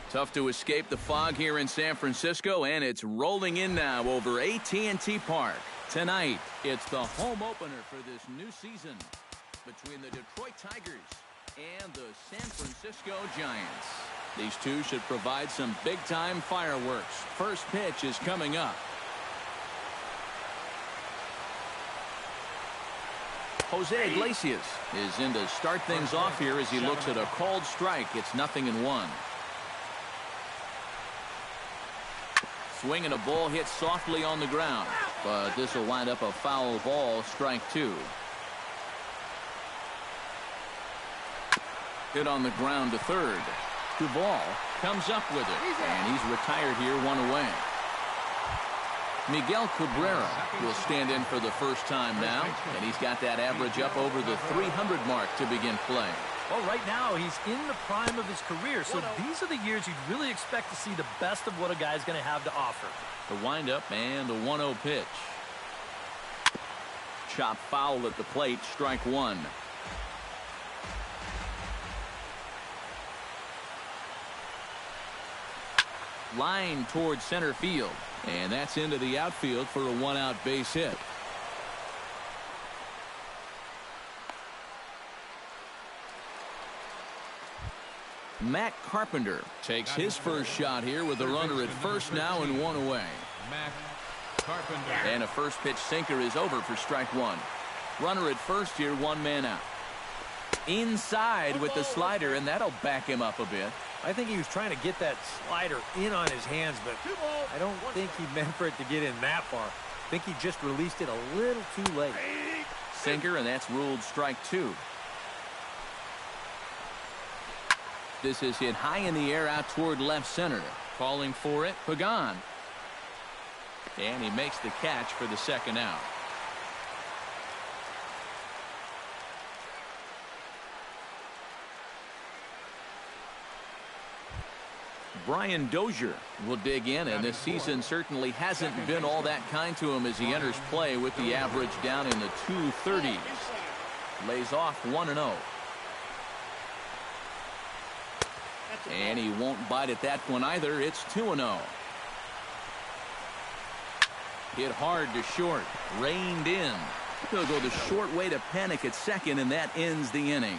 Tough to escape the fog here in San Francisco, and it's rolling in now over AT&T Park. Tonight, it's the home opener for this new season between the Detroit Tigers and the San Francisco Giants. These two should provide some big-time fireworks. First pitch is coming up. Jose Iglesias is in to start things off here as he looks at a called strike. It's 0-1. Swing and a ball hit softly on the ground, but this will wind up a foul ball, strike 2. Hit on the ground to third. Duvall comes up with it, and he's retired here, 1 away. Miguel Cabrera will stand in for the first time now, and he's got that average up over the 300 mark to begin play. Well, right now, he's in the prime of his career, so these are the years you'd really expect to see the best of what a guy's going to have to offer. The windup and the 1-0 pitch. Chop foul at the plate, strike 1. Line towards center field, and that's into the outfield for a 1-out base hit. Matt Carpenter takes his first shot here with a runner at first now and 1 away. Matt Carpenter. And a first pitch sinker is over for strike 1. Runner at first here, 1 man out. Inside with the slider, and that'll back him up a bit. I think he was trying to get that slider in on his hands, but I don't think he meant for it to get in that far. I think he just released it a little too late. Sinker, and that's ruled strike 2. This is hit high in the air out toward left center. Calling for it, Pagan. And he makes the catch for the second out. Brian Dozier will dig in, and this season certainly hasn't been all that kind to him as he enters play with the average down in the 230s. Lays off 1-0. And he won't bite at that one either. It's 2-0. Hit hard to short. Reined in. He'll go the short way to panic at second, and that ends the inning.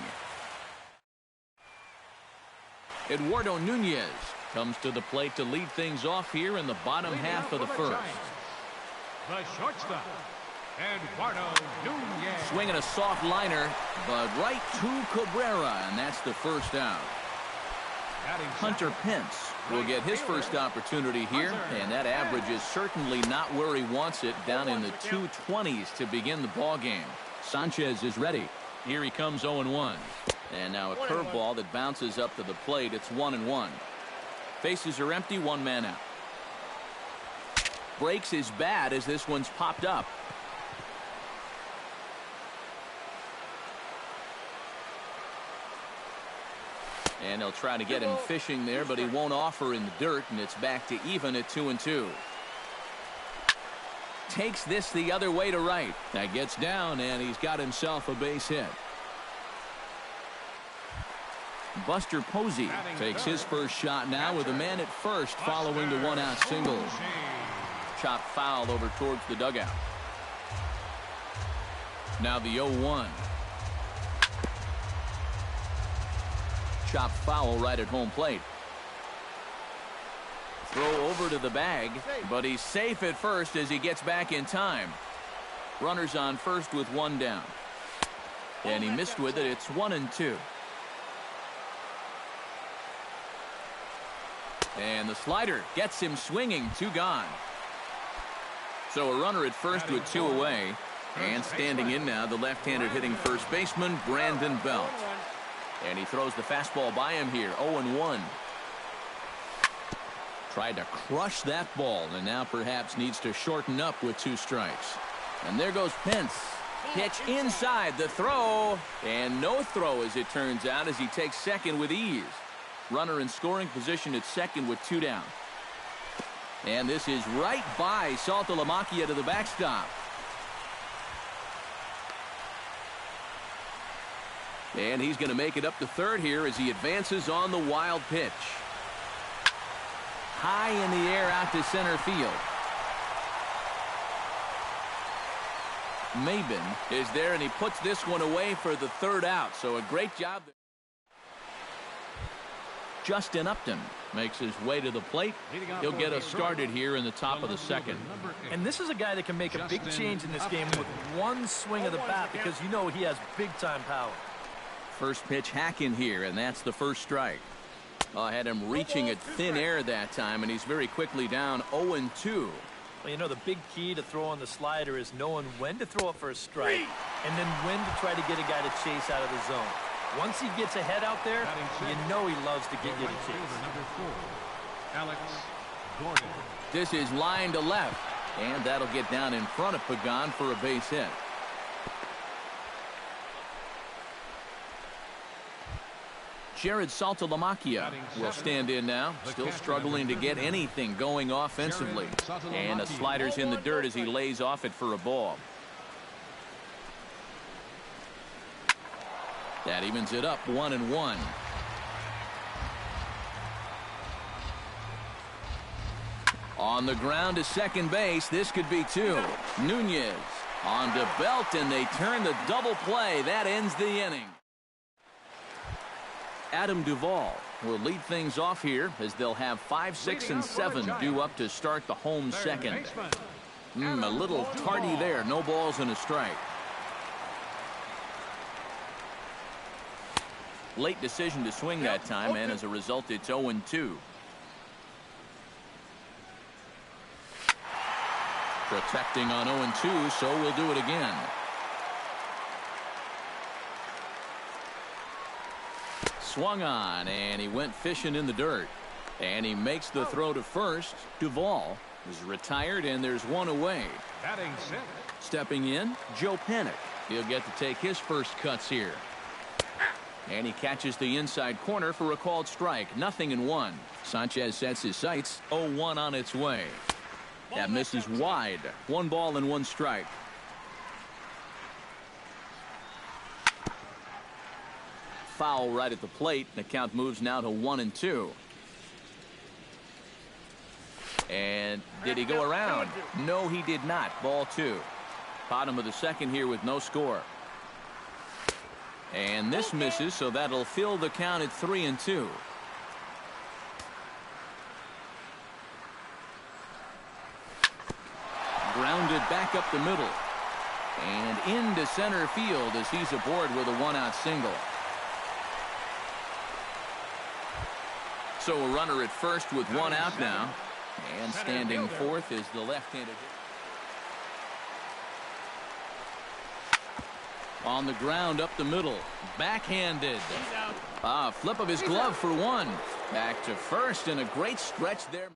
Eduardo Nunez comes to the plate to lead things off here in the bottom half of the first. The shortstop, Eduardo Nunez. Swinging a soft liner, but right to Cabrera, and that's the first out. Hunter Pence will get his first opportunity here, and that average is certainly not where he wants it, down in the 220s to begin the ball game. Sanchez is ready. Here he comes, 0-1. And now a curveball that bounces up to the plate. It's 1-1. Bases are empty, 1 man out. Breaks his bat as this one's popped up. And they'll try to get him fishing there, but he won't offer in the dirt, and it's back to even at 2-2. Takes this the other way to right. That gets down, and he's got himself a base hit. Buster Posey takes his first shot now with a man at first following the 1-out single. Chop foul over towards the dugout. Now the 0-1. Chop foul right at home plate. Throw over to the bag, but he's safe at first as he gets back in time. Runners on first with 1 down. And he missed with it. It's 1-2. And the slider gets him swinging. 2 gone. So a runner at first with 2 away. And standing in now, the left-handed hitting first baseman, Brandon Belt. And he throws the fastball by him here. 0-1. Tried to crush that ball, and now perhaps needs to shorten up with 2 strikes. And there goes Pence. Pitch inside, the throw. And no throw, as it turns out, as he takes second with ease. Runner in scoring position at second with 2 down. And this is right by Saltalamacchia to the backstop. And he's going to make it up to third here as he advances on the wild pitch. high in the air out to center field. Maben is there, and he puts this one away for the third out. So a great job. Justin Upton makes his way to the plate. He'll get us started here in the top of the second. And this is a guy that can make a big change in this game with one swing of the bat, because you know he has big-time power. First pitch hacking here, and that's the first strike. I had him reaching at thin air that time, and he's very quickly down 0-2. Well, you know, the big key to throwing the slider is knowing when to throw it for a strike and then when to try to get a guy to chase out of the zone. Once he gets ahead out there, you know he loves to get you to chase. Number 4, Alex Gordon. This is line to left, and that'll get down in front of Pagan for a base hit. Jared Saltalamacchia will stand in now, still struggling to get anything going offensively. And the slider's in the dirt as he lays off it for a ball. That evens it up 1-1. On the ground to second base, this could be 2. Nunez on to Belt, and they turn the double play. That ends the inning. Adam Duvall will lead things off here as they'll have 5, 6, and 7 due up to start the home second. A little tardy there. No balls and a strike. Late decision to swing that time, and as a result, it's 0-2. Protecting on 0-2, so we'll do it again. Swung on, and he went fishing in the dirt. And he makes the throw to first. Duvall is retired, and there's one away. Batting sixth. Stepping in, Joe Panik. He'll get to take his first cuts here. And he catches the inside corner for a called strike. 0-1. Sanchez sets his sights. 0-1 on its way. That misses wide. 1 ball and 1 strike. Foul right at the plate. The count moves now to 1-2. And did he go around? No, he did not. Ball 2. Bottom of the second here with no score. And this misses, so that'll fill the count at 3-2. Grounded back up the middle. And into center field as he's aboard with a 1-out single. So a runner at first with 1 out now. And standing fourth is the left-handed. On the ground up the middle. Backhanded. Flip of his glove for 1. Back to first, and a great stretch there.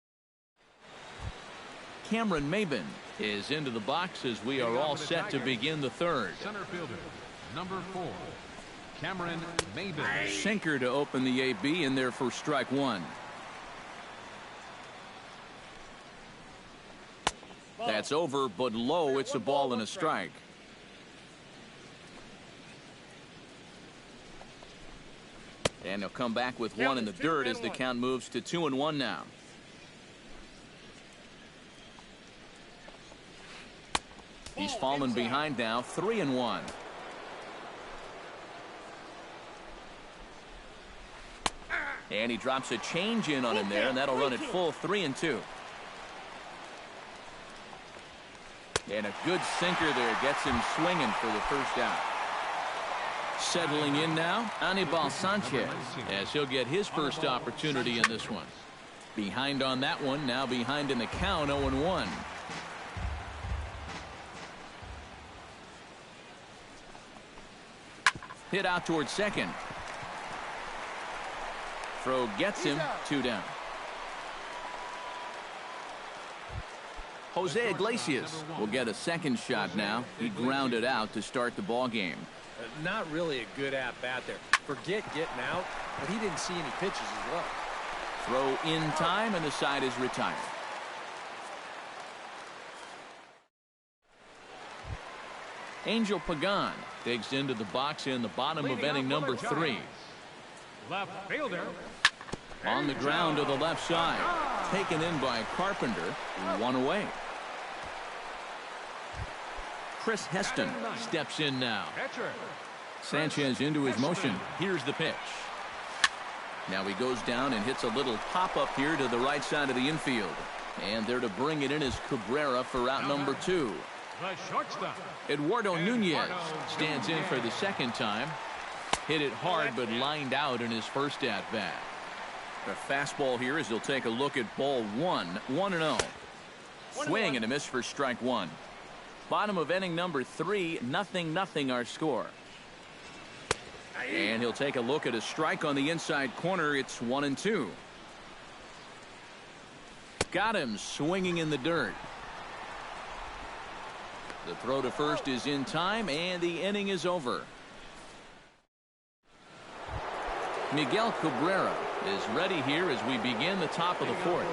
Cameron Maben is into the box as we are all set to begin the third. Center fielder, number 4, Cameron Maben. Sinker to open the AB in there for strike 1. That's over, but low. It's a ball and a strike. And he'll come back with 1 in the dirt as the count moves to 2-1 now. He's fallen behind now, 3-1. And he drops a change in on him there, and that'll run it full 3-2. And a good sinker there gets him swinging for the first out. Settling in now, Anibal Sanchez, as he'll get his first opportunity in this one. Behind on that one, now behind in the count, 0-1. Hit out towards second. Throw gets him, 2 down. Jose Iglesias will get a second shot now. He grounded out to start the ball game. Not really a good at-bat there. Forget getting out, but he didn't see any pitches as well. Throw in time, and the side is retired. Angel Pagan digs into the box in the bottom of inning number 3. Left fielder. On the ground to the left side. taken in by Carpenter. 1 away. Chris Heston steps in now. Sanchez into his motion. Here's the pitch. Now he goes down and hits a little pop-up here to the right side of the infield. And there to bring it in is Cabrera for out number 2. Eduardo Nunez stands in for the second time. Hit it hard but lined out in his first at-bat. The fastball here as he'll take a look at ball 1. 1-0. Swing and a miss for strike 1. Bottom of inning number 3. 0-0 our score. And he'll take a look at a strike on the inside corner. It's 1-2. Got him swinging in the dirt. The throw to first is in time, and the inning is over. Miguel Cabrera is ready here as we begin the top of the 4th.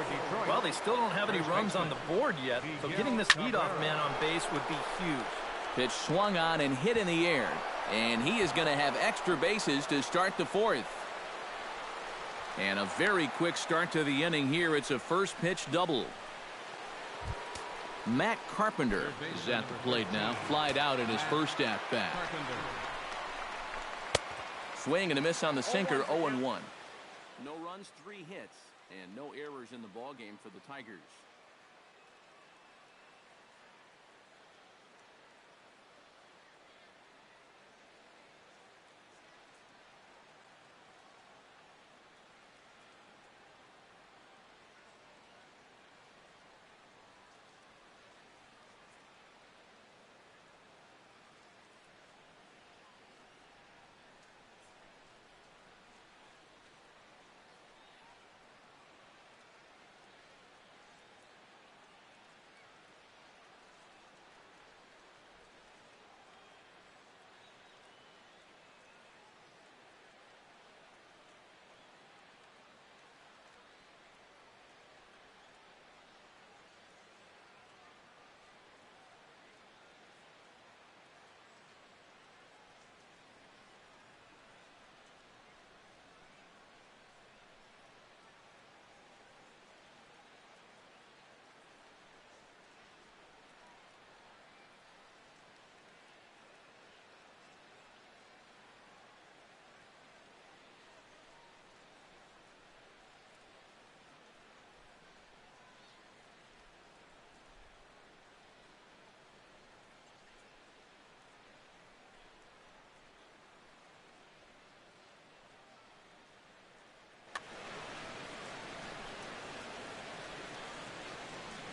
Well, they still don't have any runs on the board yet, so getting this leadoff man on base would be huge. Pitch swung on and hit in the air, and he is going to have extra bases to start the 4th. And a very quick start to the inning here. It's a first pitch double. Matt Carpenter is at the plate now. Flied out in his first at bat. Swing and a miss on the sinker. 0-1. No runs, 3 hits, and no errors in the ball game for the Tigers.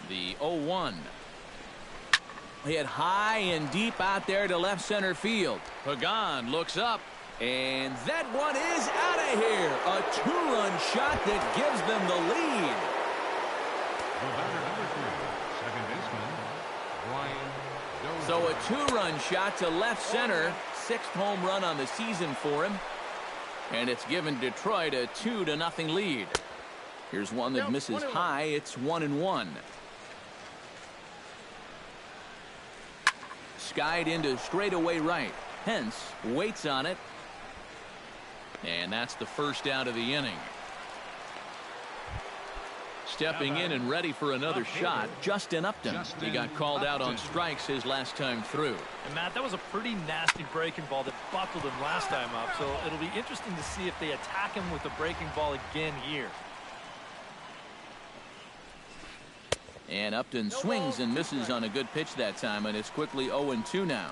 The 0-1. Hit high and deep out there to left center field. Pagan looks up, and that one is out of here. A 2-run shot that gives them the lead. So a 2-run shot to left center. 6th home run on the season for him. And it's given Detroit a 2-0 lead. Here's one that misses high. It's 1-1. Skied into straightaway right. Pence waits on it. And that's the first out of the inning. Stepping in and ready for another shot, Justin Upton. He got called out on strikes his last time through. And Matt, that was a pretty nasty breaking ball that buckled him last time up. So it'll be interesting to see if they attack him with the breaking ball again here. And Upton swings and misses on a good pitch that time, and it's quickly 0-2 now.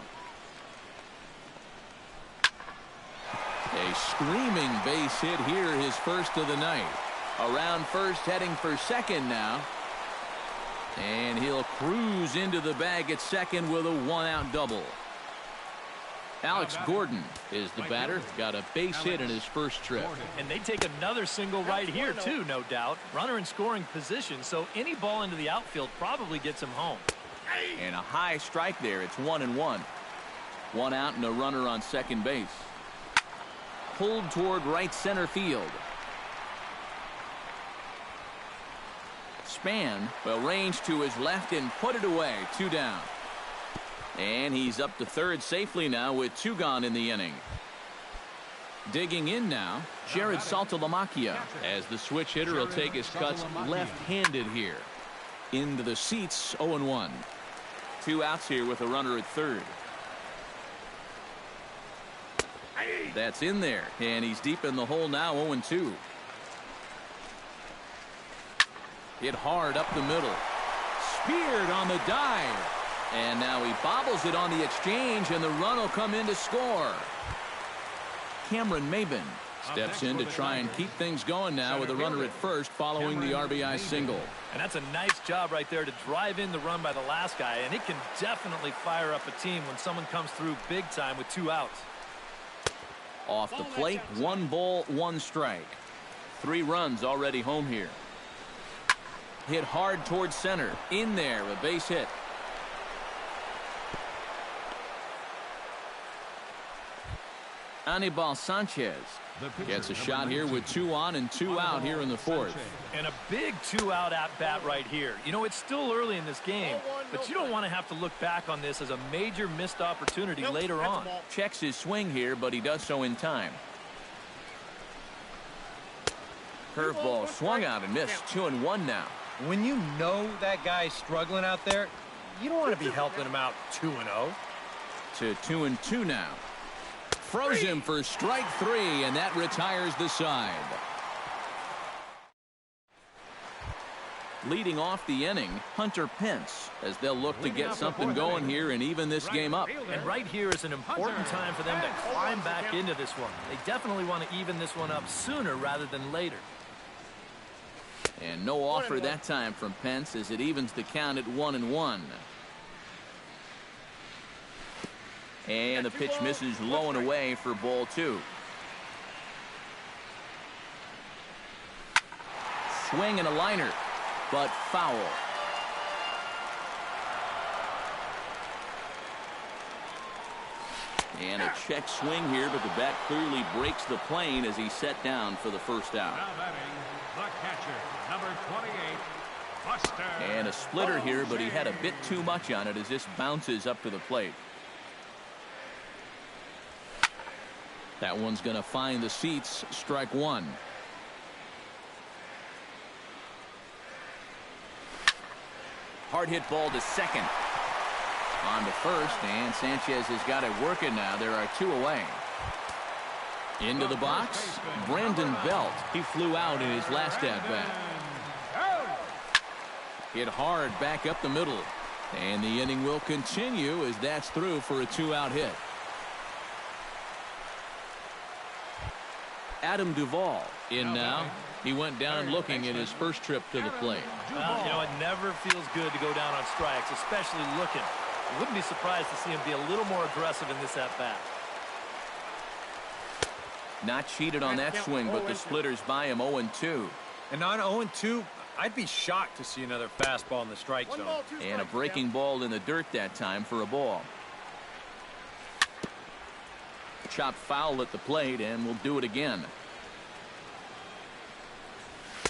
A screaming base hit here, his first of the night. Around first, heading for second now. And he'll cruise into the bag at second with a 1-out double. Alex Gordon is the batter. Got a base hit in his first trip. And they take another single right here, too, no doubt. Runner in scoring position, so any ball into the outfield probably gets him home. And a high strike there. It's 1-1. 1 out and a runner on second base. Pulled toward right center field. Span, well, ranged to his left and put it away. 2 down. And he's up to third safely now with 2 gone in the inning. Digging in now, Jared Saltalamacchia, as the switch hitter will take his cuts left-handed here. Into the seats, 0-1. 2 outs here with a runner at third. That's in there, and he's deep in the hole now, 0-2. Hit hard up the middle. Speared on the dive. And now he bobbles it on the exchange, and the run will come in to score. Cameron Maben steps in to try and keep things going now with a runner at first following the RBI single. And that's a nice job right there to drive in the run by the last guy, and it can definitely fire up a team when someone comes through big time with 2 outs. Off the plate, 1 ball, 1 strike. 3 runs already home here. Hit hard towards center. In there, a base hit. Anibal Sanchez gets a shot here with 2 on and 2 out here in the 4th. And a big 2-out at-bat right here. You know, it's still early in this game, but you don't want to have to look back on this as a major missed opportunity later on. Checks his swing here, but he does so in time. Curveball swung out and missed. 2-1 now. When you know that guy's struggling out there, you don't want to be helping him out 2-0. To 2-2 now. Froze him for strike 3, and that retires the side. Leading off the inning, Hunter Pence, as they'll look to get something going here and even this game up. And right here is an important time for them to climb back into this one. They definitely want to even this one up sooner rather than later. And no offer that time from Pence as it evens the count at 1-1. And the pitch misses low and away for ball 2. Swing and a liner, but foul. And a check swing here, but the bat clearly breaks the plane as he's set down for the first out. Now batting, the catcher, number 28, Buster. And a splitter here, but he had a bit too much on it as this bounces up to the plate. That one's going to find the seats. Strike 1. Hard hit ball to second. On to first, and Sanchez has got it working now. There are 2 away. Into the box, Brandon Belt. He flew out in his last at-bat. Hit hard back up the middle. And the inning will continue as that's through for a 2-out hit. Adam Duvall in now. He went down looking in his first trip to the plate. Well, you know, it never feels good to go down on strikes, especially looking. I wouldn't be surprised to see him be a little more aggressive in this at-bat. Not cheated on that swing, but the splitter's by him 0-2. And on 0-2, I'd be shocked to see another fastball in the strike zone. And a breaking ball in the dirt that time for a ball. Chopped foul at the plate, and we'll do it again.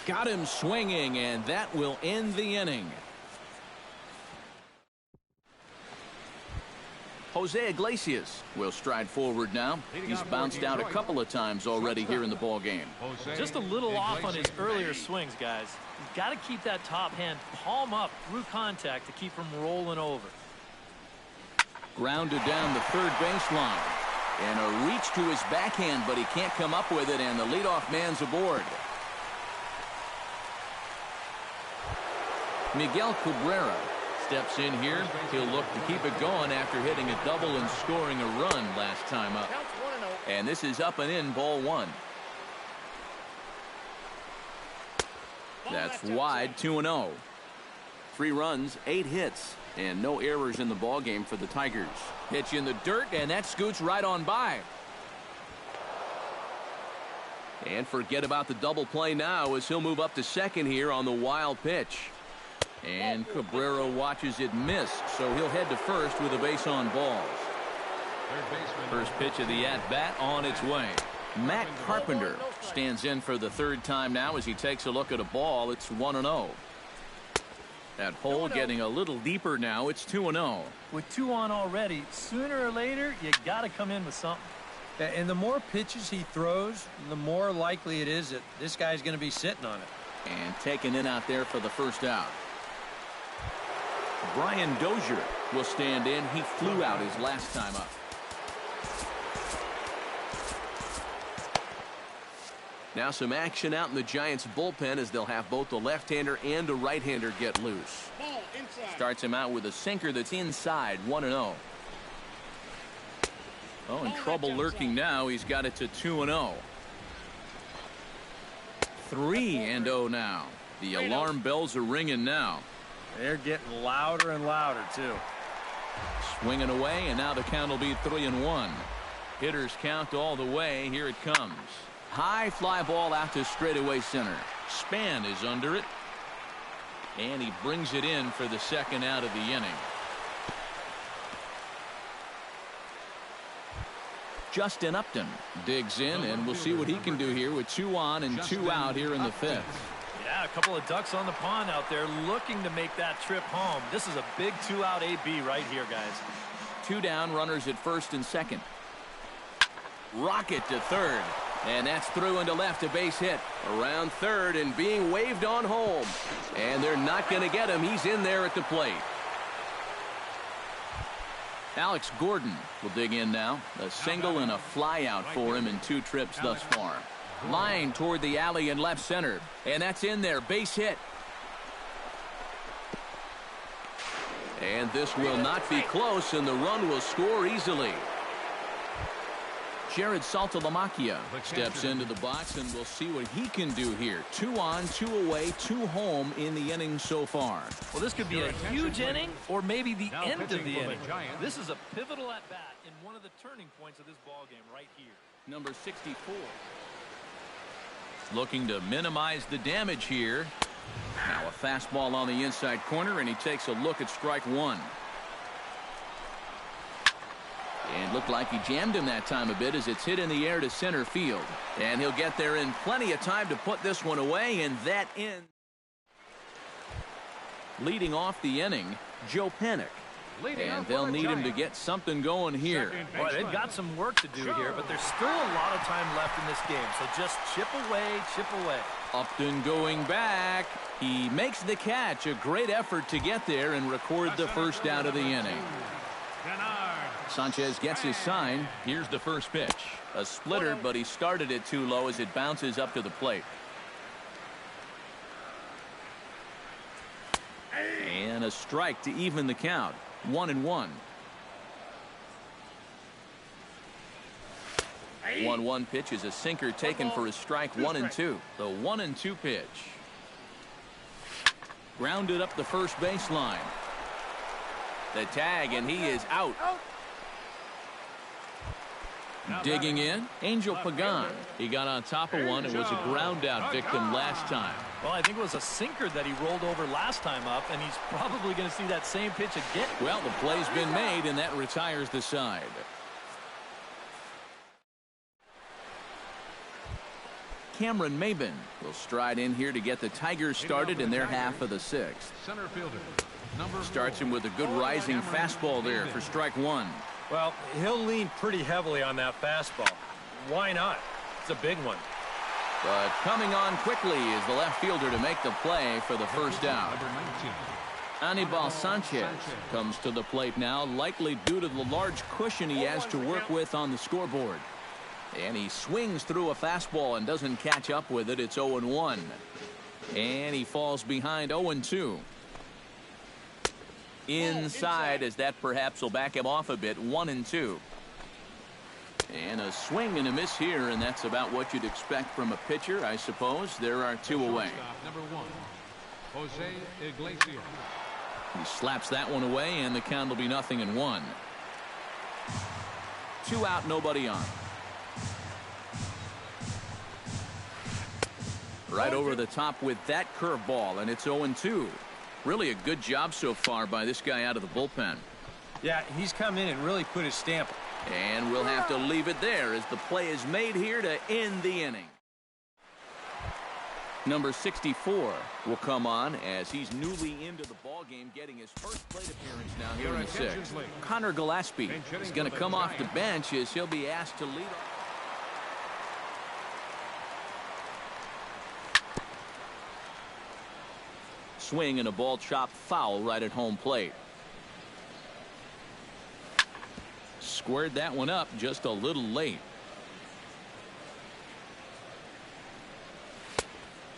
Got him swinging, and that will end the inning. Jose Iglesias will stride forward now. He's bounced out a couple of times already here in the ball game. Just a little off on his earlier swings, guys. He's got to keep that top hand palm up through contact to keep him rolling over. Grounded down the third baseline. And a reach to his backhand, but he can't come up with it, and the leadoff man's aboard. Miguel Cabrera steps in here. He'll look to keep it going after hitting a double and scoring a run last time up. And this is up and in, ball 1. That's wide, 2-0. 3 runs, 8 hits, and no errors in the ball game for the Tigers. Pitch in the dirt, and that scoots right on by. And forget about the double play now as he'll move up to second here on the wild pitch. And Cabrera watches it miss, so he'll head to first with a base on balls. First pitch of the at-bat on its way. Matt Carpenter stands in for the 3rd time now as he takes a look at a ball. It's 1-0. That hole getting a little deeper now. It's 2-0. With 2 on already, sooner or later, you got to come in with something. And the more pitches he throws, the more likely it is that this guy's going to be sitting on it. And taken in out there for the first out. Brian Dozier will stand in. He flew out his last time up. Now some action out in the Giants bullpen as they'll have both the left-hander and a right-hander get loose. Starts him out with a sinker that's inside, 1-0. Oh, in trouble lurking now. He's got it to 2-0. 3-0 now. The alarm bells are ringing now. They're getting louder and louder, too. Swinging away, and now the count will be 3-1. Hitters count all the way. Here it comes. High fly ball out to straightaway center. Span is under it. And he brings it in for the second out of the inning. Justin Upton digs in, and we'll see what he can do here with 2 on and 2 out here in the 5th. Yeah, a couple of ducks on the pond out there looking to make that trip home. This is a big 2-out AB right here, guys. 2 down, runners at first and second. Rocket to third. And that's through into left, a base hit. Around third and being waved on home. And they're not going to get him. He's in there at the plate. Alex Gordon will dig in now. A single and a fly out for him in 2 trips thus far. Line toward the alley in left center. And that's in there. Base hit. And this will not be close, and the run will score easily. Jared Saltalamacchia steps into the box, and we'll see what he can do here. 2 on, 2 away, 2 home in the inning so far. Well, this could be a huge inning or maybe the end of the inning. This is a pivotal at-bat in one of the turning points of this ballgame right here. Number 64. Looking to minimize the damage here. Now a fastball on the inside corner, and he takes a look at strike 1. And looked like he jammed him that time a bit as it's hit in the air to center field. And he'll get there in plenty of time to put this one away, and that ends. Leading off the inning, Joe Panik. And they'll need him to get something going here. Boy, they've got some work to do here, but there's still a lot of time left in this game. So just chip away, chip away. Upton going back. He makes the catch. A great effort to get there and record the first out of the inning. Sanchez gets his sign. Here's the first pitch. A splitter, but he started it too low as it bounces up to the plate. And a strike to even the count. 1-1. 1-1 pitch is a sinker taken for a strike. 1-2. The 1-2 pitch. Grounded up the first baseline. The tag, and he is out. Digging in, Angel Pagan. He got on top of one and was a ground out victim last time. Well, I think it was a sinker that he rolled over last time up, and he's probably going to see that same pitch again. Well, the play's been made, and that retires the side. Cameron Maben will stride in here to get the Tigers started in their half of the 6th. Center fielder. Starts him with a good rising fastball there for strike 1. Well, he'll lean pretty heavily on that fastball. Why not? It's a big one. But coming on quickly is the left fielder to make the play for the first out. Anibal Sanchez comes to the plate now, likely due to the large cushion he has to work with on the scoreboard. And he swings through a fastball and doesn't catch up with it. It's 0-1. And he falls behind 0-2. Inside, as that perhaps will back him off a bit. 1-2. And a swing and a miss here, and that's about what you'd expect from a pitcher, I suppose. There are 2 away. Number 1, Jose Iglesias. He slaps that one away, and the count will be 0-1. 2 out, nobody on. Right over the top with that curveball, and it's 0-2. Really a good job so far by this guy out of the bullpen. Yeah, he's come in and really put his stamp. And we'll have to leave it there as the play is made here to end the inning. Number 64 will come on as he's newly into the ballgame, getting his first plate appearance now here in the sixth. Connor Gillespie is going to come off the bench as he'll be asked to lead. Swing and a ball chopped foul right at home plate. Squared that one up just a little late.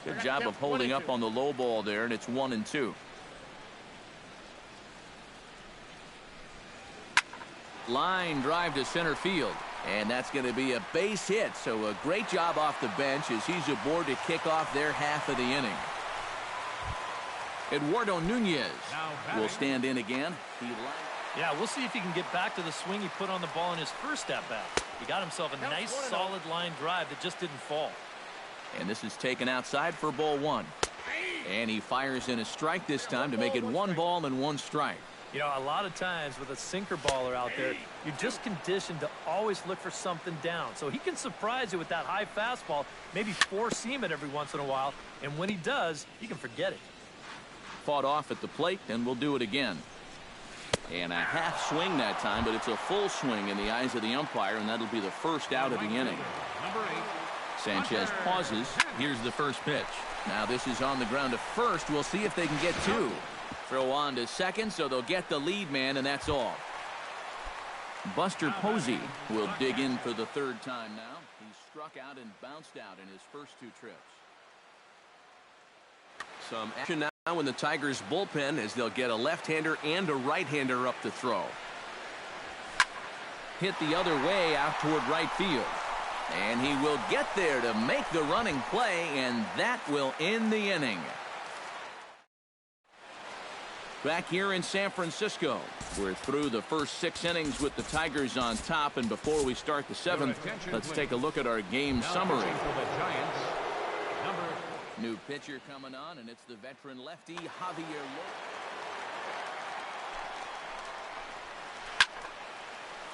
Good job of holding up on the low ball there, and it's 1-2. Line drive to center field, and that's going to be a base hit. So a great job off the bench as he's aboard to kick off their half of the inning. Eduardo Nunez will stand in again. Yeah, we'll see if he can get back to the swing he put on the ball in his first at-bat. He got himself a nice, solid line drive that just didn't fall. And this is taken outside for ball one. And he fires in a strike this time to make it 1 ball and 1 strike. You know, a lot of times with a sinker baller out there, you're just conditioned to always look for something down. So he can surprise you with that high fastball, maybe four-seam it every once in a while. And when he does, you can forget it. Fought off at the plate, and we'll do it again. And a half swing that time, but it's a full swing in the eyes of the umpire, and that'll be the first out of the inning. Number 8. Sanchez pauses. Here's the first pitch. Now this is on the ground to first. We'll see if they can get 2. Throw on to second, so they'll get the lead man, and that's all. Buster Posey will dig in for the 3rd time now. He struck out and bounced out in his first 2 trips. Some action now in the Tigers bullpen as they'll get a left-hander and a right-hander up to throw. Hit the other way out toward right field. And he will get there to make the running play, and that will end the inning. Back here in San Francisco, we're through the first 6 innings with the Tigers on top, and before we start the 7th, let's take a look at our game summary. New pitcher coming on, and it's the veteran lefty, Javier Lopez.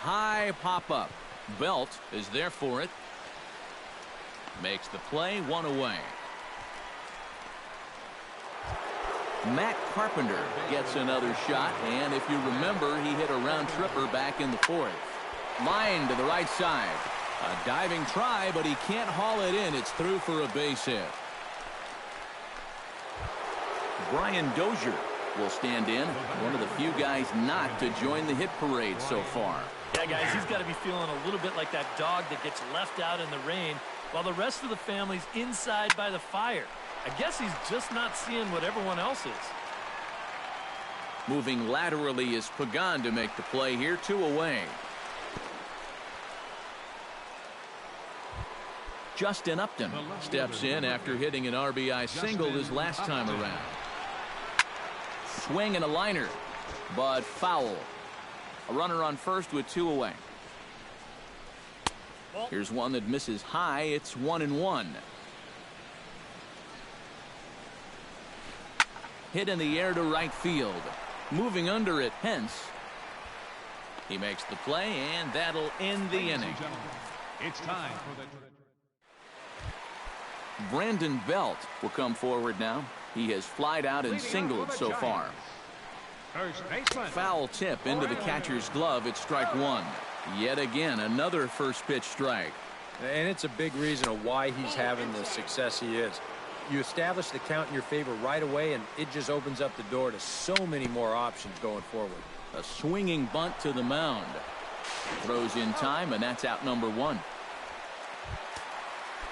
High pop-up. Belt is there for it. Makes the play, 1 away. Matt Carpenter gets another shot, and if you remember, he hit a round tripper back in the 4th. Line to the right side. A diving try, but he can't haul it in. It's through for a base hit. Brian Dozier will stand in, one of the few guys not to join the hit parade so far. Yeah, guys, he's got to be feeling a little bit like that dog that gets left out in the rain while the rest of the family's inside by the fire. I guess he's just not seeing what everyone else is. Moving laterally is Pagan to make the play here, 2 away. Justin Upton steps in after hitting an RBI single his last time around. Swing and a liner, but foul. A runner on first with 2 away. Here's one that misses high. It's 1-1. Hit in the air to right field. Moving under it, Pence. He makes the play, and that'll end the inning. It's time for the... Brandon Belt will come forward now. He has flied out and singled so far. First baseman. Foul tip into the catcher's glove. It's strike 1. Yet again, another first pitch strike. And it's a big reason of why he's having the success he is. You establish the count in your favor right away, and it just opens up the door to so many more options going forward. A swinging bunt to the mound. Throws in time, and that's out number 1.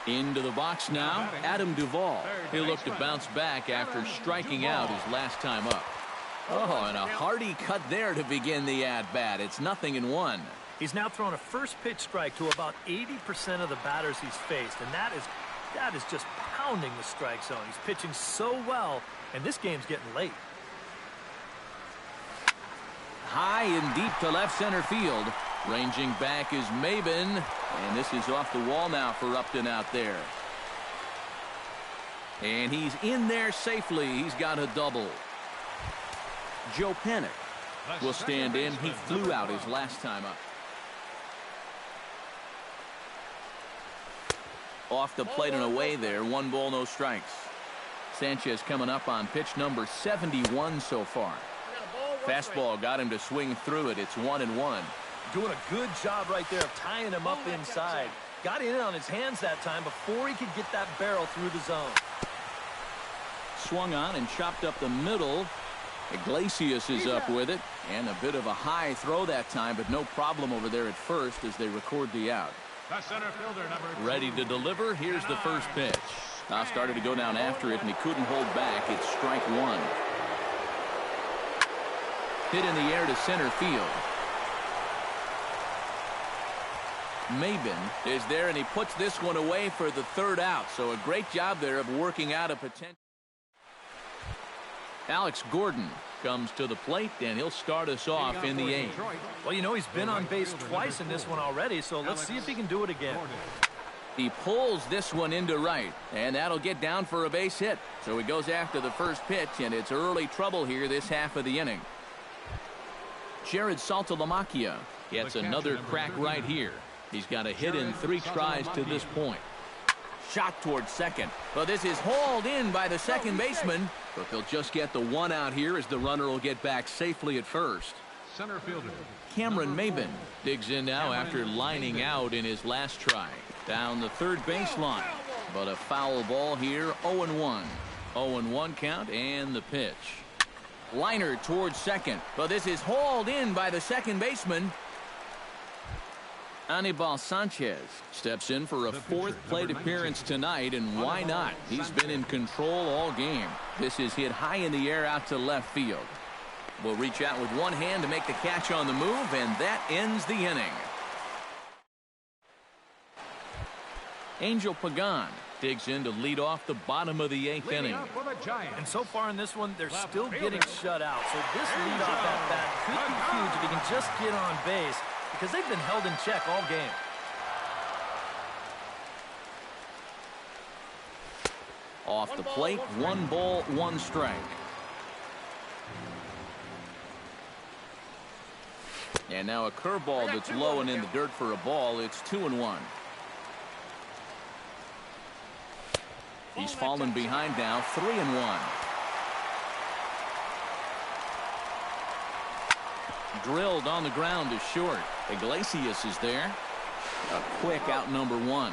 Into the box now, Adam Duvall. He'll look to bounce back after striking out his last time up. Oh, and a hearty cut there to begin the at-bat. It's 0-1. He's now thrown a first pitch strike to about 80% of the batters he's faced, and that is just pounding the strike zone. He's pitching so well, and this game's getting late. High and deep to left center field. Ranging back is Maben, and this is off the wall now for Upton out there. And he's in there safely. He's got a double. Joe Panik will stand in. He flew out his last time up. Off the plate and away there. 1 ball, no strikes. Sanchez coming up on pitch number 71 so far. Fastball got him to swing through it. It's 1-1. Doing a good job right there of tying him up inside. Got in on his hands that time before he could get that barrel through the zone. Swung on and chopped up the middle. Iglesias is up with it. And a bit of a high throw that time, but no problem over there at first as they record the out. The center fielder, number Ready to deliver. Here's the first pitch. Now started to go down after it, and he couldn't hold back. It's strike one. Hit in the air to center field. Maben is there, and he puts this one away for the third out. So a great job there of working out a potential. Alex Gordon comes to the plate, and he'll start us off in the eighth. Well, you know, he's been on base twice in this one already, so let's see if he can do it again. He pulls this one into right, and that'll get down for a base hit. So he goes after the first pitch, and it's early trouble here this half of the inning. Jared Saltalamacchia gets another crack right here. He's got a hit in 3 tries to this point. Shot towards second. Well, this is hauled in by the second baseman, but they'll just get the one out here as the runner will get back safely at first. center fielder. Cameron Maben digs in now after lining out in his last try. Down the third baseline, but a foul ball here. 0-1. 0-1 count and the pitch. Liner towards second, but this is hauled in by the second baseman. Anibal Sanchez steps in for a 4th plate appearance tonight, and why not? He's been in control all game. This is hit high in the air out to left field. Will reach out with one hand to make the catch on the move, and that ends the inning. Angel Pagan digs in to lead off the bottom of the 8th inning. And so far in this one, they're still getting shut out. So this leadoff at bat could be huge if he can just get on base, because they've been held in check all game. Off the plate, 1 ball, 1 strike. And now a curveball that's low and in the dirt for a ball. It's 2-1. He's fallen behind now, 3-1. Drilled on the ground to short. Iglesias is there. A quick out number 1.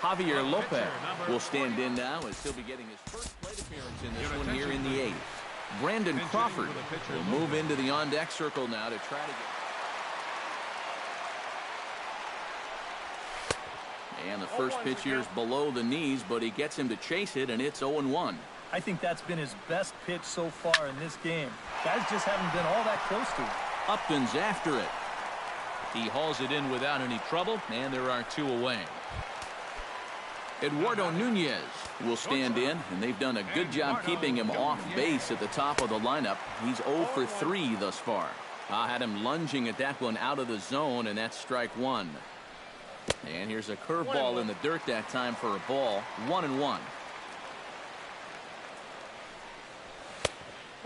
Javier Lopez will stand in now as he'll be getting his first plate appearance in this one here in the 8th. Brandon Crawford will move into the on-deck circle now to try to get. And the first pitch here is below the knees, but he gets him to chase it, and it's 0-1. I think that's been his best pitch so far in this game. Guys just haven't been all that close to it. Upton's after it. He hauls it in without any trouble, and there are 2 away. Eduardo Nunez will stand in, and they've done a good job keeping him off base at the top of the lineup. He's 0 for 3 thus far. I had him lunging at that one out of the zone, and that's strike 1. And here's a curveball in the dirt that time for a ball. 1-1.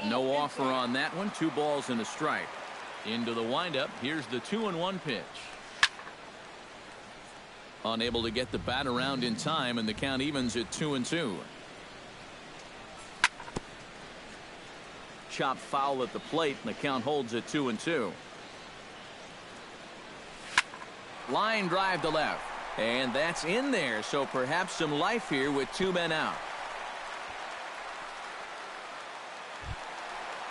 No offer on that one. 2 balls and a strike. Into the windup. Here's the 2-1 pitch. Unable to get the bat around in time, and the count evens at 2-2. Chop foul at the plate, and the count holds at 2-2. Line drive to left, and that's in there, so perhaps some life here with 2 men out.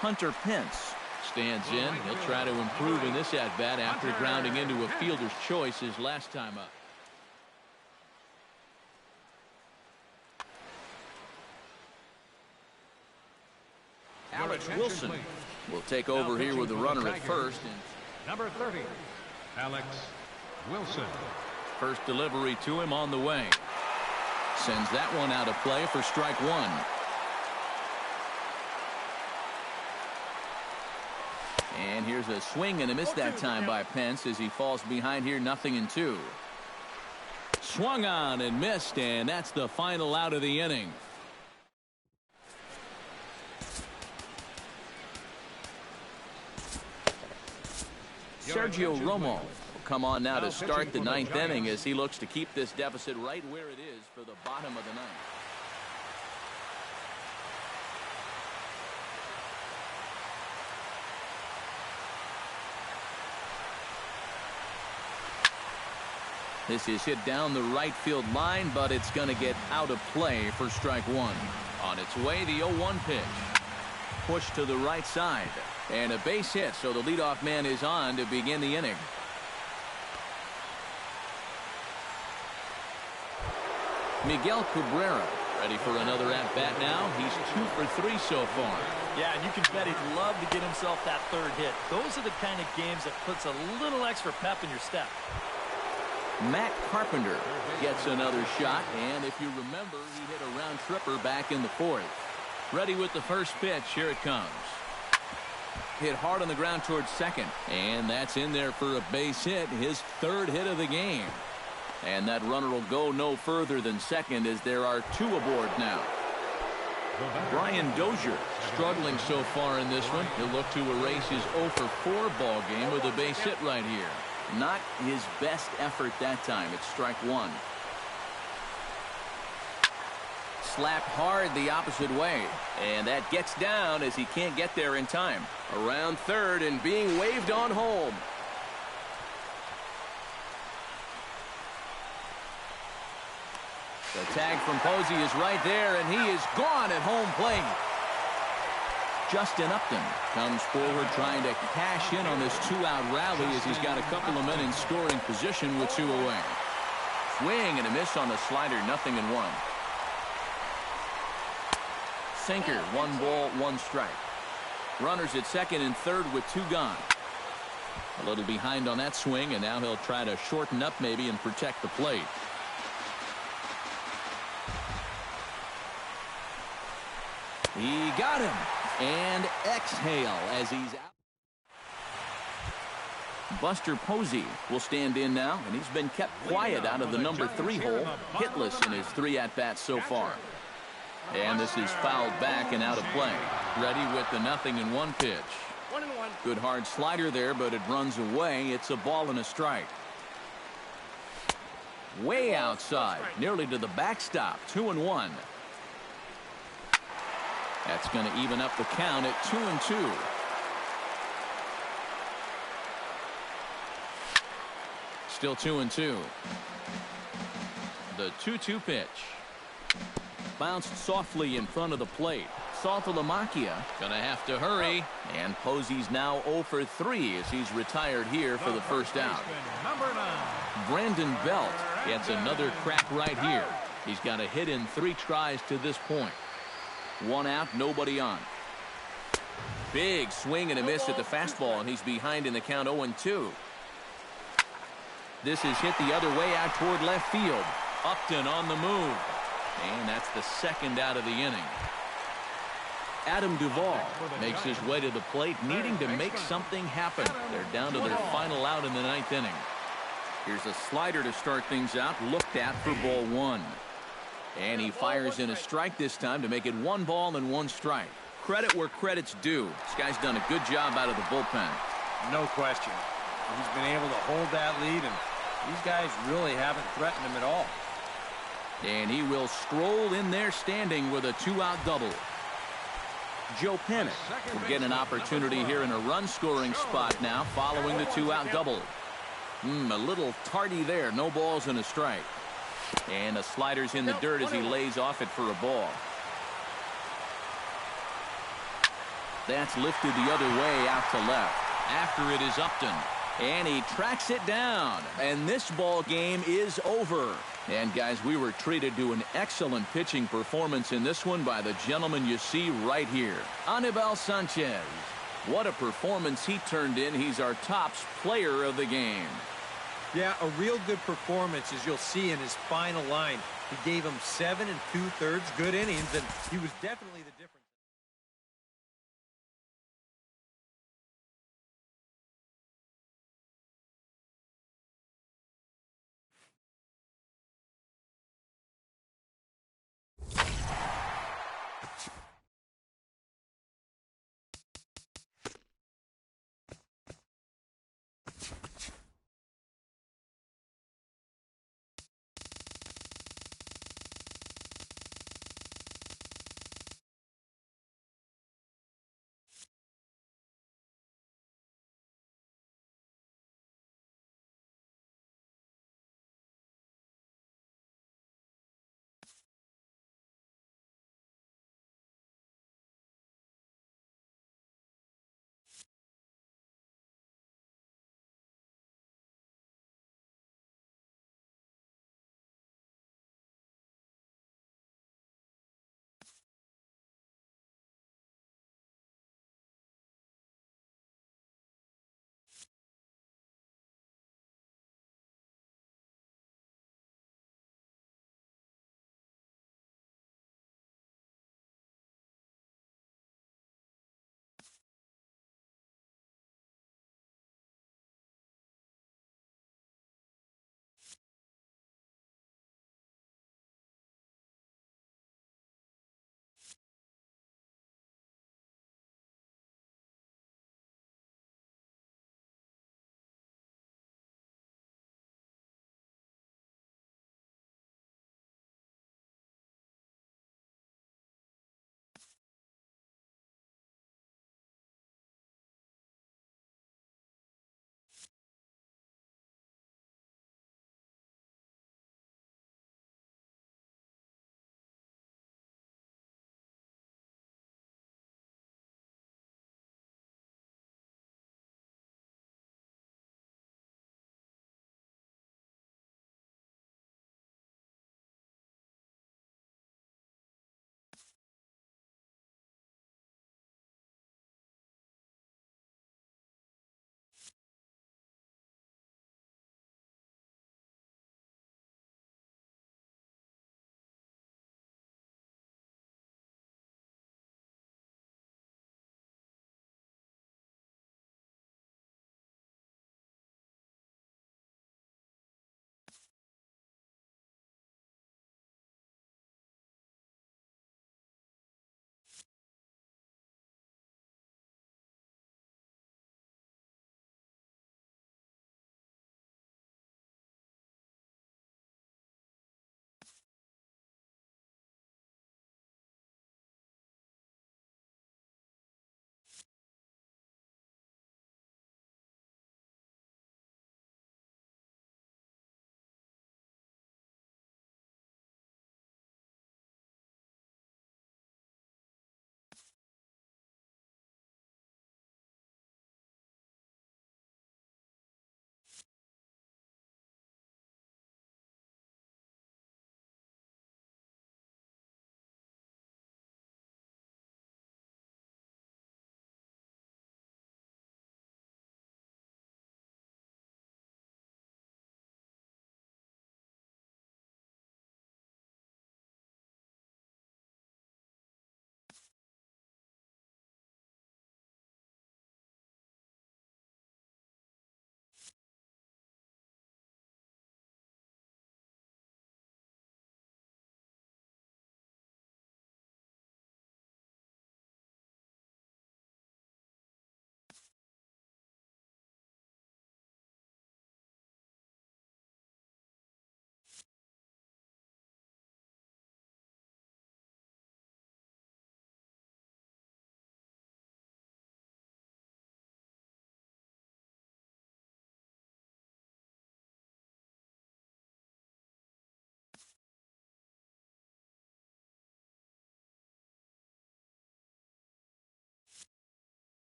Hunter Pence stands in. He'll try to improve in this at-bat after grounding into a fielder's choice his last time up. Alex Wilson will take over here with the runner at first. And Number 30, Alex Wilson. first delivery to him on the way. Sends that one out of play for strike 1. And here's a swing and a miss that time by Pence as he falls behind here, 0-2. Swung on and missed, and that's the final out of the inning. Sergio Romo will come on now to start the 9th inning as he looks to keep this deficit right where it is for the bottom of the 9th. This is hit down the right field line, but it's going to get out of play for strike one. On its way, the 0-1 pitch. Push to the right side. And a base hit, so the leadoff man is on to begin the inning. Miguel Cabrera ready for another at-bat now. He's 2 for 3 so far. Yeah, and you can bet he'd love to get himself that third hit. Those are the kind of games that puts a little extra pep in your step. Matt Carpenter gets another shot, and if you remember, he hit a round tripper back in the 4th. Ready with the first pitch. Here it comes. Hit hard on the ground towards second, and that's in there for a base hit, his 3rd hit of the game. And that runner will go no further than second as there are 2 aboard now. Brian Dozier struggling so far in this one. He'll look to erase his 0 for 4 ball game with a base hit right here. Not his best effort that time. It's strike one. Slapped hard the opposite way. And that gets down as he can't get there in time. Around third and being waved on home. The tag from Posey is right there, and he is gone at home plate. Justin Upton comes forward trying to cash in on this 2-out rally as he's got a couple of men in scoring position with 2 away. Swing and a miss on the slider, 0-1. Sinker, 1 ball, 1 strike. Runners at second and third with 2 gone. A little behind on that swing, and now he'll try to shorten up maybe and protect the plate. He got him. And exhale as he's out. Buster Posey will stand in now, and he's been kept quiet out of the number 3 hole, hitless in his 3 at-bats so far. And this is fouled back and out of play. Ready with the 0-1 pitch. Good hard slider there, but it runs away. It's a ball and a strike. Way outside, nearly to the backstop, 2-1. That's going to even up the count at 2-2. Still 2-2. The 2-2 pitch. Bounced softly in front of the plate. Saltalamacchia going to have to hurry. And Posey's now 0 for 3 as he's retired here for the first out. Brandon Belt gets another crack right here. He's got a hit in 3 tries to this point. 1 out, nobody on. Big swing and a miss at the fastball, and he's behind in the count 0-2. This is hit the other way out toward left field. Upton on the move. And that's the 2nd out of the inning. Adam Duvall makes his way to the plate, needing to make something happen. They're down to their final out in the 9th inning. Here's a slider to start things out, looked at for ball 1. And he fires in a strike this time to make it 1 ball and 1 strike. Credit where credit's due. This guy's done a good job out of the bullpen. No question. He's been able to hold that lead, and these guys really haven't threatened him at all. And he will stroll in there standing with a 2-out double. Joe Pennant will get an opportunity here in a run-scoring spot now following the 2-out double. A little tardy there. No balls and a strike. And the slider's in the dirt as he lays off it for a ball. That's lifted the other way out to left. After it is Upton. And he tracks it down. And this ball game is over. And guys, we were treated to an excellent pitching performance in this one by the gentleman you see right here. Anibal Sanchez. What a performance he turned in. He's our tops player of the game. Yeah, a real good performance, as you'll see in his final line. He gave him 7 2/3 good innings, and he was definitely the difference.